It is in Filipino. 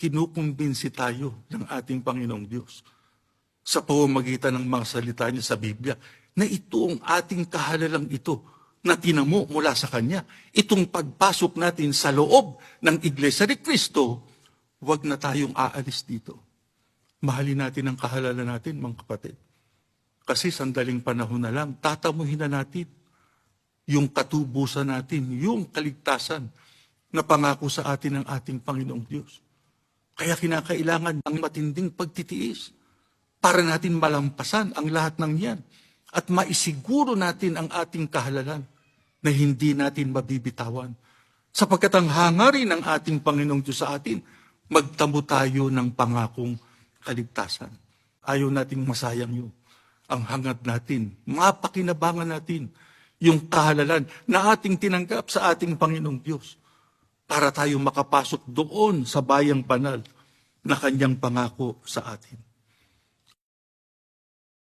kinukumbinsi tayo ng ating Panginoong Diyos sa pamamagitan ng mga salita niya sa Biblia na ito ang ating kahalalang ito na tinamo mula sa Kanya. Itong pagpasok natin sa loob ng Iglesia ni Cristo, huwag na tayong aalis dito. Mahalin natin ang kahalalan natin, mga kapatid. Kasi sandaling panahon na lang, tatamuhin na natin yung katubusan natin, yung kaligtasan na pangako sa atin ng ating Panginoong Diyos. Kaya kinakailangan ng matinding pagtitiis para natin malampasan ang lahat ng yan at maisiguro natin ang ating kahalalan na hindi natin mabibitawan. Sapagkat ang hangarin ng ating Panginoong Diyos sa atin, magtamo tayo ng pangakong kaligtasan. Ayaw nating masayang yun. Ang hangad natin, mapakinabangan natin yung kahalalan na ating tinanggap sa ating Panginoong Diyos para tayo makapasok doon sa bayang banal na Kanyang pangako sa atin.